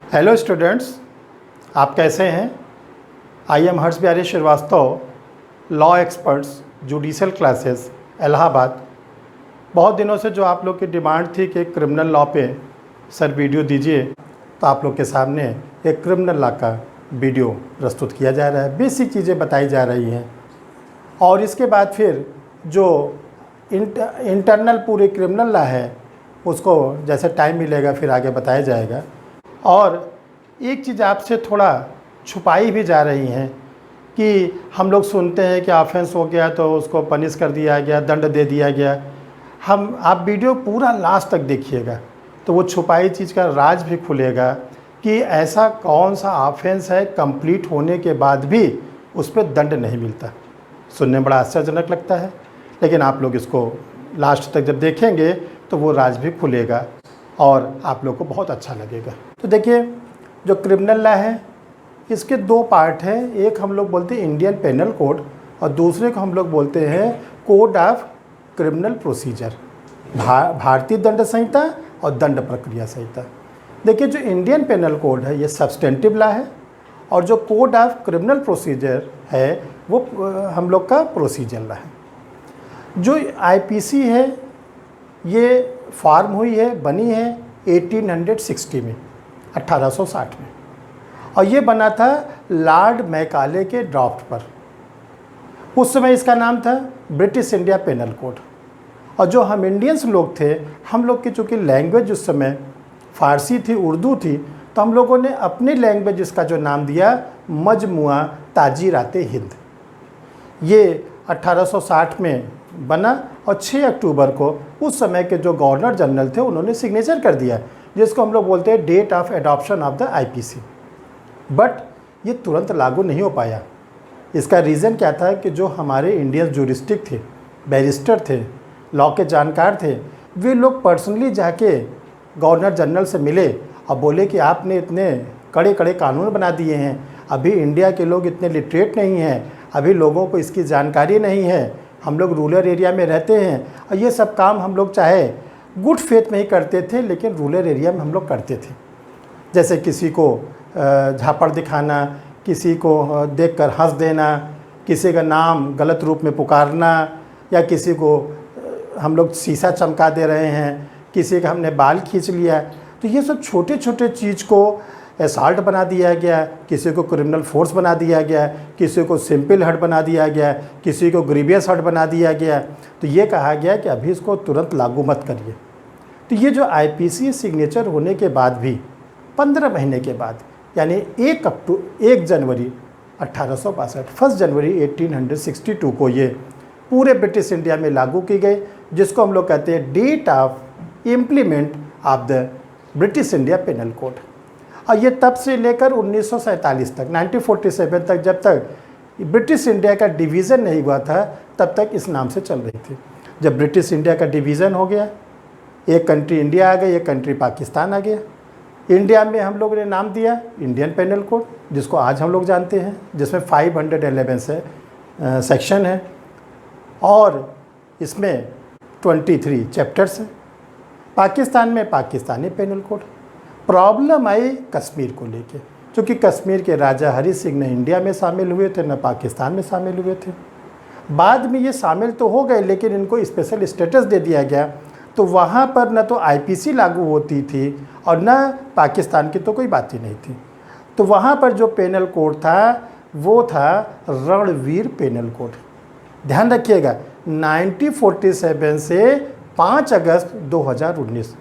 Hello students, आप कैसे हैं। I am Harsh Bihari Shrivastava, law experts judicial classes Allahabad. बहुत दिनों से जो आप लोग की डिमांड थी कि क्रिमिनल लॉ पे सर वीडियो दीजिए, तो आप लोग के सामने एक क्रिमिनल लॉ का वीडियो प्रस्तुत किया जा रहा है। बेसिक चीज़ें बताई जा रही हैं और इसके बाद फिर जो इंटरनल पूरे क्रिमिनल लॉ है उसको जैसे टाइम मिलेगा फिर आगे बताया जाएगा। और एक चीज़ आपसे थोड़ा छुपाई भी जा रही हैं कि हम लोग सुनते हैं कि ऑफेंस हो गया तो उसको पनिश कर दिया गया, दंड दे दिया गया। आप वीडियो पूरा लास्ट तक देखिएगा तो वो छुपाई चीज़ का राज भी खुलेगा कि ऐसा कौन सा ऑफेंस है कंप्लीट होने के बाद भी उस पर दंड नहीं मिलता। सुनने में बड़ा आश्चर्यजनक लगता है, लेकिन आप लोग इसको लास्ट तक जब देखेंगे तो वो राज भी खुलेगा और आप लोग को बहुत अच्छा लगेगा। तो देखिए, जो क्रिमिनल लॉ है इसके दो पार्ट हैं। एक हम लोग बोलते हैं इंडियन पेनल कोड और दूसरे को हम लोग बोलते हैं कोड ऑफ क्रिमिनल प्रोसीजर, भारतीय दंड संहिता और दंड प्रक्रिया संहिता। देखिए, जो इंडियन पेनल कोड है ये सब्सटेंटिव लॉ है और जो कोड ऑफ क्रिमिनल प्रोसीजर है वो हम लोग का प्रोसीजर लॉ है। जो आईपीसी है ये फॉर्म हुई है, बनी है 1860 में, 1860 में, और ये बना था लॉर्ड मैकाले के ड्राफ्ट पर। उस समय इसका नाम था ब्रिटिश इंडिया पेनल कोड। और जो हम इंडियंस लोग थे, हम लोग की चूँकि लैंग्वेज उस समय फ़ारसी थी, उर्दू थी, तो हम लोगों ने अपनी लैंग्वेज इसका जो नाम दिया मजमुआ ताजीराते हिंद। ये 1860 में बना और 6 अक्टूबर को उस समय के जो गवर्नर जनरल थे उन्होंने सिग्नेचर कर दिया, जिसको हम लोग बोलते हैं date of adoption of the IPC. But ये तुरंत लागू नहीं हो पाया। इसका रीज़न क्या था कि जो हमारे इंडियन ज्यूरिस्टिक थे, बैरिस्टर थे, लॉ के जानकार थे, वे लोग पर्सनली जाके गवर्नर जनरल से मिले और बोले कि आपने इतने कड़े कड़े कानून बना दिए हैं, अभी इंडिया के लोग इतने लिटरेट नहीं हैं, अभी लोगों को इसकी जानकारी नहीं है, हम लोग रूरल एरिया में रहते हैं और ये सब काम हम लोग चाहे गुड फेथ में ही करते थे, लेकिन रूरल एरिया में हम लोग करते थे। जैसे किसी को झापड़ दिखाना, किसी को देखकर हंस देना, किसी का नाम गलत रूप में पुकारना, या किसी को हम लोग शीशा चमका दे रहे हैं, किसी का हमने बाल खींच लिया, तो ये सब छोटे छोटे चीज़ को असॉल्ट बना दिया गया, किसी को क्रिमिनल फोर्स बना दिया गया, किसी को सिंपल हर्ट बना दिया गया, किसी को ग्रीवियस हर्ट बना दिया गया। तो ये कहा गया कि अभी इसको तुरंत लागू मत करिए। तो ये जो आईपीसी सिग्नेचर होने के बाद भी 15 महीने के बाद, यानी 1 जनवरी 1862, 1 जनवरी 1862 को ये पूरे ब्रिटिश इंडिया में लागू की गई, जिसको हम लोग कहते हैं date of implement of the British India penal code. और ये तब से लेकर 1947 तक, 1947 तक, जब तक ब्रिटिश इंडिया का डिवीज़न नहीं हुआ था, तब तक इस नाम से चल रही थी। जब ब्रिटिश इंडिया का डिवीज़न हो गया, एक कंट्री इंडिया आ गई, एक कंट्री पाकिस्तान आ गया। इंडिया में हम लोगों ने नाम दिया इंडियन पेनल कोड, जिसको आज हम लोग जानते हैं, जिसमें 511 से सेक्शन है और इसमें 23 चैप्टर्स हैं। पाकिस्तान में पाकिस्तानी पेनल कोड। प्रॉब्लम आई कश्मीर को लेके, क्योंकि कश्मीर के राजा हरि सिंह न इंडिया में शामिल हुए थे, न पाकिस्तान में शामिल हुए थे। बाद में ये शामिल तो हो गए, लेकिन इनको स्पेशल स्टेटस दे दिया गया, तो वहाँ पर न तो आईपीसी लागू होती थी और न पाकिस्तान की तो कोई बात ही नहीं थी। तो वहाँ पर जो पेनल कोड था वो था रणवीर पेनल कोड। ध्यान रखिएगा, 1947 से 5 अगस्त 2019,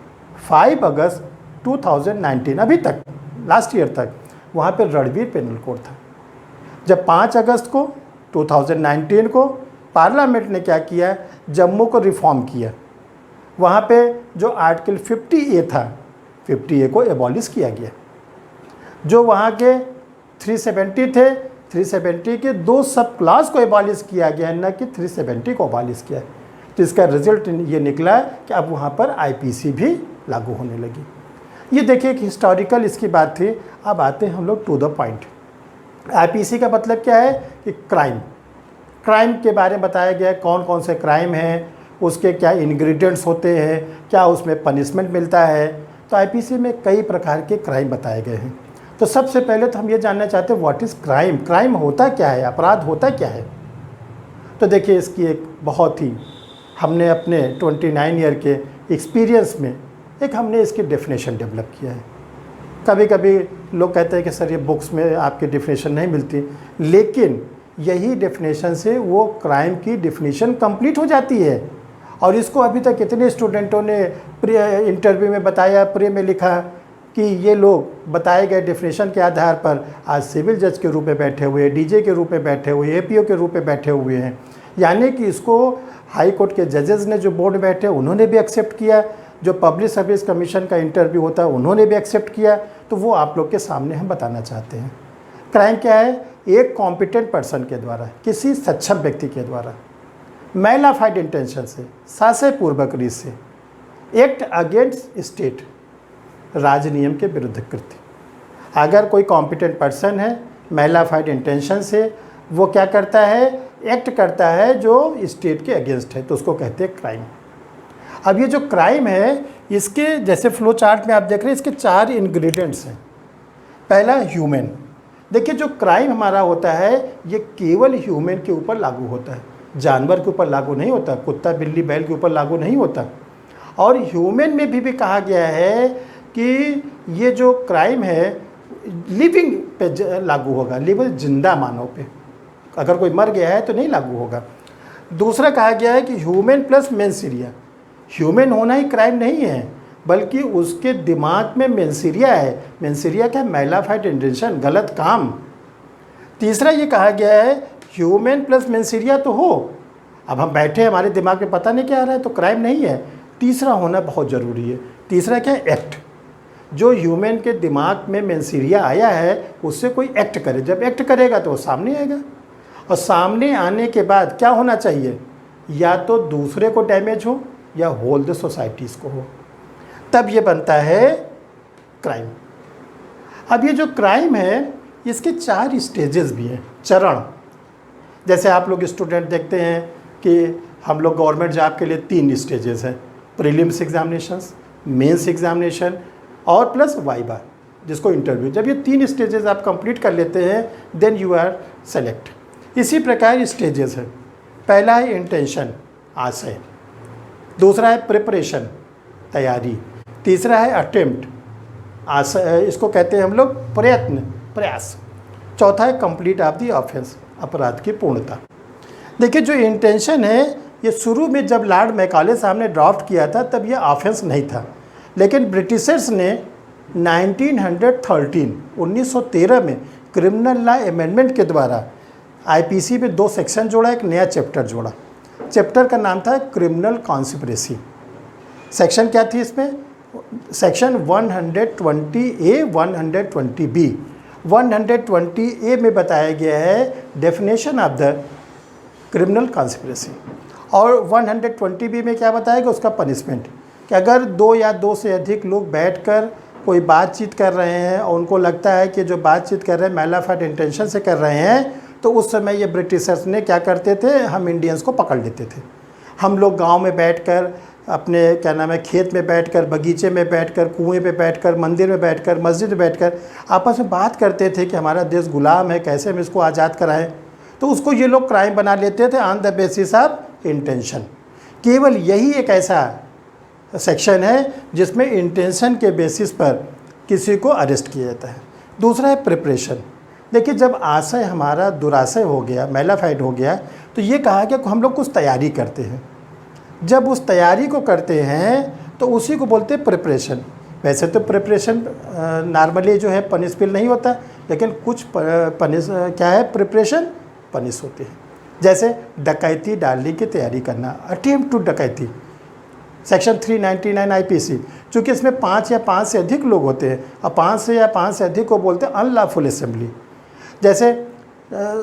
5 अगस्त 2019, अभी तक, लास्ट ईयर तक वहाँ पे रणवीर पेनल कोड था। जब 5 अगस्त को 2019 को पार्लियामेंट ने क्या किया, जम्मू को रिफॉर्म किया। वहाँ पे जो आर्टिकल 50A था, 50A को एबॉलिश किया गया। जो वहाँ के 370 थे, 370 के 2 सब क्लास को एबॉलिश किया गया, न कि 370 को एबॉलिश किया। तो इसका रिजल्ट ये निकला कि अब वहाँ पर आईपीसी भी लागू होने लगी। ये देखिए कि हिस्टोरिकल इसकी बात थी। अब आते हैं हम लोग टू द पॉइंट। आईपीसी का मतलब क्या है कि क्राइम के बारे में बताया गया है, कौन कौन से क्राइम हैं, उसके क्या इंग्रेडिएंट्स होते हैं, क्या उसमें पनिशमेंट मिलता है, तो आईपीसी में कई प्रकार के क्राइम बताए गए हैं। तो सबसे पहले तो हम ये जानना चाहते हैं व्हाट इज़ क्राइम, क्राइम होता क्या है, अपराध होता क्या है। तो देखिए इसकी एक बहुत ही हमने अपने 29 ईयर के एक्सपीरियंस में एक हमने इसकी डेफिनेशन डेवलप किया है। कभी कभी लोग कहते हैं कि सर ये बुक्स में आपकी डेफिनेशन नहीं मिलती, लेकिन यही डेफिनेशन से वो क्राइम की डेफिनेशन कंप्लीट हो जाती है। और इसको अभी तक कितने स्टूडेंटों ने इंटरव्यू में बताया, प्री में लिखा कि ये लोग बताए गए डेफिनेशन के आधार पर आज सिविल जज के रूप में बैठे हुए, डीजे के रूप में बैठे हुए, एपीओ के रूप में बैठे हुए हैं। यानी कि इसको हाई कोर्ट के जजेस ने जो बोर्ड बैठे उन्होंने भी एक्सेप्ट किया, जो पब्लिक सर्विस कमीशन का इंटरव्यू होता है उन्होंने भी एक्सेप्ट किया। तो वो आप लोग के सामने हम बताना चाहते हैं। क्राइम क्या है? एक कॉम्पिटेंट पर्सन के द्वारा, किसी सक्षम व्यक्ति के द्वारा मैलाफाइड इंटेंशन से, सासे पूर्वक रीत से एक्ट अगेंस्ट स्टेट, राज नियम के विरुद्ध कृत्य। अगर कोई कॉम्पिटेंट पर्सन है मैलाफाइड इंटेंशन से वो क्या करता है, एक्ट करता है जो स्टेट के अगेंस्ट है, तो उसको कहते हैं क्राइम। अब ये जो क्राइम है इसके जैसे फ्लो चार्ट में आप देख रहे हैं इसके 4 इंग्रेडिएंट्स हैं। पहला ह्यूमन। देखिए जो क्राइम हमारा होता है ये केवल ह्यूमन के ऊपर लागू होता है, जानवर के ऊपर लागू नहीं होता, कुत्ता बिल्ली बैल के ऊपर लागू नहीं होता। और ह्यूमन में भी कहा गया है कि ये जो क्राइम है लिविंग पे लागू होगा, लिविंग जिंदा मानव पे। अगर कोई मर गया है तो नहीं लागू होगा। दूसरा कहा गया है कि ह्यूमन प्लस मेंसीरिया। ह्यूमन होना ही क्राइम नहीं है, बल्कि उसके दिमाग में मेंसीरिया है। मेंसीरिया क्या? मैलाफाइड इंटेंशन, गलत काम। तीसरा ये कहा गया है ह्यूमन प्लस मेंसीरिया तो हो, अब हम बैठे हमारे दिमाग में पता नहीं क्या आ रहा है तो क्राइम नहीं है। तीसरा होना बहुत ज़रूरी है। तीसरा क्या है? एक्ट। जो ह्यूमन के दिमाग में मेंसीरिया आया है उससे कोई एक्ट करे, जब एक्ट करेगा तो वो सामने आएगा। और सामने आने के बाद क्या होना चाहिए? या तो दूसरे को डैमेज हो या होल द सोसाइटीज़ को हो, तब ये बनता है क्राइम। अब ये जो क्राइम है इसके 4 स्टेजेस भी हैं, चरण। जैसे आप लोग स्टूडेंट देखते हैं कि हम लोग गवर्नमेंट जॉब के लिए 3 स्टेजेस हैं, प्रीलिम्स एग्जामिनेशंस, मेंस एग्जामिनेशन और प्लस वाइवा जिसको इंटरव्यू। जब ये 3 स्टेजेस आप कंप्लीट कर लेते हैं देन यू आर सेलेक्ट। इसी प्रकार स्टेजेस हैं। पहला है इंटेंशन, आशय। दूसरा है प्रिपरेशन, तैयारी। तीसरा है अटेम्प्ट, आशय, इसको कहते हैं हम लोग प्रयत्न, प्रयास। चौथा है कंप्लीट ऑफ द ऑफेंस, अपराध की पूर्णता। देखिए जो इंटेंशन है ये शुरू में जब लॉर्ड मैकाले साहब ने ड्राफ्ट किया था तब ये ऑफेंस नहीं था, लेकिन ब्रिटिशर्स ने 1913 में क्रिमिनल लॉ अमेंडमेंट के द्वारा आईपीसी में 2 सेक्शन जोड़ा, एक नया चैप्टर जोड़ा। चैप्टर का नाम था क्रिमिनल कॉन्स्पिरेसी। सेक्शन क्या थी इसमें? Section 120A, 120B। 120A में बताया गया है definition of the criminal conspiracy, और 120B में क्या बताया गया? उसका पनिशमेंट, कि अगर 2 या 2 से अधिक लोग बैठकर कोई बातचीत कर रहे हैं और उनको लगता है कि जो बातचीत कर रहे हैं मैलाफाइड इंटेंशन से कर रहे हैं, तो उस समय ये ब्रिटिशर्स ने क्या करते थे, हम इंडियंस को पकड़ लेते थे। हम लोग गांव में बैठकर, अपने क्या नाम है, खेत में बैठकर, बगीचे में बैठकर, कुएं पे बैठकर, मंदिर में बैठकर, मस्जिद में बैठकर आपस में बात करते थे कि हमारा देश गुलाम है, कैसे हम इसको आज़ाद कराएं। तो उसको ये लोग क्राइम बना लेते थे on the basis of intention. केवल यही एक ऐसा सेक्शन है जिसमें इंटेंशन के बेसिस पर किसी को अरेस्ट किया जाता है। दूसरा है प्रिपरेशन। देखिए जब आशय हमारा दुराशय हो गया, मैलाफाइड हो गया, तो ये कहा कि हम लोग कुछ तैयारी करते हैं। जब उस तैयारी को करते हैं तो उसी को बोलते हैं प्रिपरेशन। वैसे तो प्रिपरेशन नॉर्मली जो है पनिशबल नहीं होता, लेकिन कुछ क्या है, प्रिपरेशन पनिश होते हैं। जैसे डकैती डालने की तैयारी करना, अटेम्प्ट टू डकैती, सेक्शन 399 आईपीसी। चूँकि इसमें 5 या 5 से अधिक लोग होते हैं और 5 या 5 से अधिक को बोलते हैं अनलॉफुल असेंबली। जैसे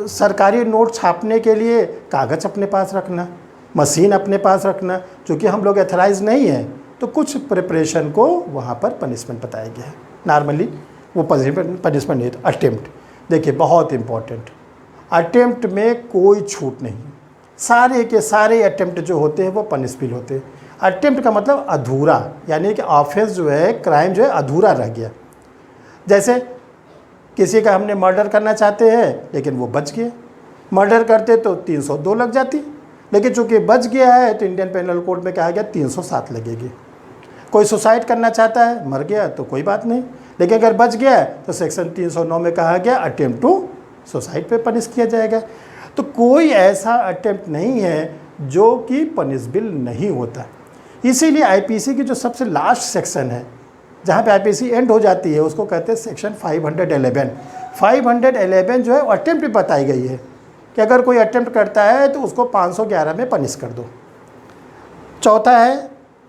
सरकारी नोट छापने के लिए कागज़ अपने पास रखना, मशीन अपने पास रखना, चूँकि हम लोग एथराइज नहीं हैं तो कुछ प्रिपरेशन को वहाँ पर पनिशमेंट बताया गया है। नॉर्मली वो पनिशमेंट नहीं था। अटेम्प्ट, देखिए बहुत इम्पॉर्टेंट, अटेम्प्ट में कोई छूट नहीं, सारे के सारे अटेम्प्ट जो होते हैं वो पनिशबल होते हैं। अटेम्प्ट का मतलब अधूरा, यानी कि ऑफेंस जो है, क्राइम जो है अधूरा रह गया। जैसे किसी का हमने मर्डर करना चाहते हैं लेकिन वो बच गया, मर्डर करते तो 302 लग जाती, लेकिन चूंकि बच गया है तो इंडियन पेनल कोड में कहा गया 307 लगेगी। कोई सुसाइड करना चाहता है, मर गया तो कोई बात नहीं, लेकिन अगर बच गया तो सेक्शन 309 में कहा गया अटेम्प्ट टू सुसाइड पे पनिश किया जाएगा। तो कोई ऐसा अटेम्प्ट नहीं है जो कि पनिशेबल नहीं होता। इसीलिए आईपीसी की जो सबसे लास्ट सेक्शन है, जहाँ पे आईपीसी एंड हो जाती है, उसको कहते हैं सेक्शन 511। 511 जो है अटेम्प्ट पे बताई गई है कि अगर कोई अटेम्प्ट करता है तो उसको 511 में पनिश कर दो। चौथा है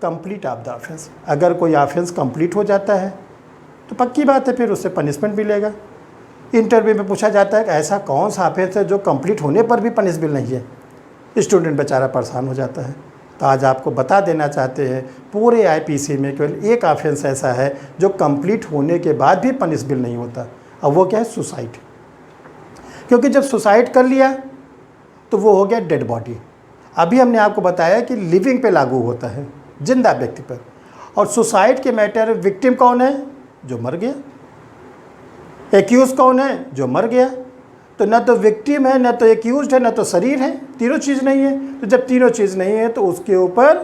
कंप्लीट ऑफ द ऑफेंस। अगर कोई ऑफेंस कंप्लीट हो जाता है तो पक्की बात है फिर उससे पनिशमेंट मिलेगा। इंटरव्यू में पूछा जाता है कि ऐसा कौन सा ऑफेंस है जो कंप्लीट होने पर भी पनिशेबल नहीं है, स्टूडेंट बेचारा परेशान हो जाता है। तो आज आपको बता देना चाहते हैं पूरे आईपीसी में केवल एक ऑफेंस ऐसा है जो कंप्लीट होने के बाद भी पनिशेबल नहीं होता, और वो क्या है? सुसाइड। क्योंकि जब सुसाइड कर लिया तो वो हो गया डेड बॉडी। अभी हमने आपको बताया कि लिविंग पे लागू होता है, जिंदा व्यक्ति पर, और सुसाइड के मैटर विक्टिम कौन है? जो मर गया। एक्यूज कौन है? जो मर गया। तो न तो विक्टिम है, न तो एक्यूज है, न तो शरीर है, तीनों चीज़ नहीं है। तो जब तीनों चीज़ नहीं है तो उसके ऊपर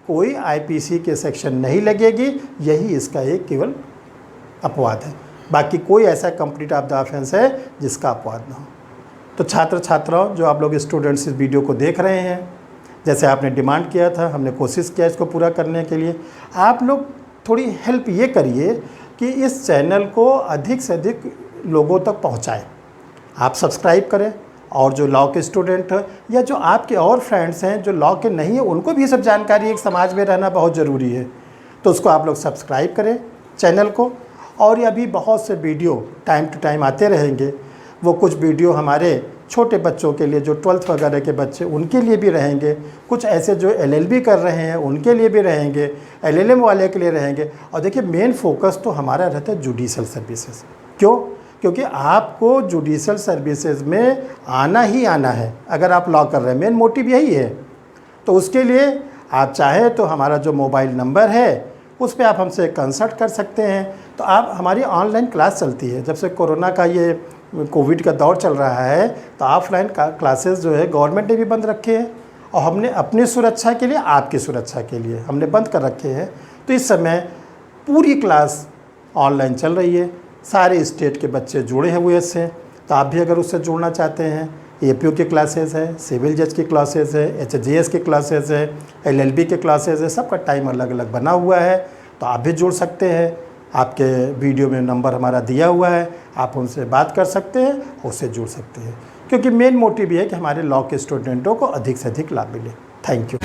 कोई आईपीसी के सेक्शन नहीं लगेगी। यही इसका एक केवल अपवाद है, बाकी कोई ऐसा कंप्लीट ऑफ द ऑफेंस है जिसका अपवाद ना हो। तो छात्र छात्राओं, जो आप लोग स्टूडेंट्स इस वीडियो को देख रहे हैं, जैसे आपने डिमांड किया था, हमने कोशिश किया इसको पूरा करने के लिए। आप लोग थोड़ी हेल्प ये करिए कि इस चैनल को अधिक से अधिक लोगों तक पहुंचाएं। आप सब्सक्राइब करें, और जो लॉ के स्टूडेंट हैं या जो आपके और फ्रेंड्स हैं जो लॉ के नहीं है, उनको भी ये सब जानकारी एक समाज में रहना बहुत ज़रूरी है। तो उसको आप लोग सब्सक्राइब करें चैनल को। और ये अभी बहुत से वीडियो टाइम टू टाइम आते रहेंगे। वो कुछ वीडियो हमारे छोटे बच्चों के लिए, जो 12th वगैरह के बच्चे, उनके लिए भी रहेंगे। कुछ ऐसे जो LLB कर रहे हैं उनके लिए भी रहेंगे, LLM वाले के लिए रहेंगे। और देखिए, मेन फोकस तो हमारा रहता है जुडिशल सर्विसेज। क्यों? क्योंकि आपको जुडिशल सर्विसेज में आना ही आना है अगर आप लॉ कर रहे हैं। मेन मोटिव यही है। तो उसके लिए आप चाहें तो हमारा जो मोबाइल नंबर है उस पर आप हमसे कंसल्ट कर सकते हैं। तो आप, हमारी ऑनलाइन क्लास चलती है। जब से कोरोना का ये कोविड का दौर चल रहा है तो ऑफलाइन क्लासेस जो है गवर्नमेंट ने भी बंद रखे हैं, और हमने अपनी सुरक्षा के लिए, आपकी सुरक्षा के लिए हमने बंद कर रखे हैं। तो इस समय पूरी क्लास ऑनलाइन चल रही है। सारे स्टेट के बच्चे जुड़े हैं हुए इससे। तो आप भी अगर उससे जुड़ना चाहते हैं, APO की क्लासेस है, सिविल जज की क्लासेस है, HJS की क्लासेस है, LLB के क्लासेस है, सबका टाइम अलग अलग बना हुआ है। तो आप भी जुड़ सकते हैं। आपके वीडियो में नंबर हमारा दिया हुआ है, आप उनसे बात कर सकते हैं, उससे जुड़ सकते हैं। क्योंकि मेन मोटिव ये है कि हमारे लॉ के स्टूडेंटों को अधिक से अधिक लाभ मिले। Thank you.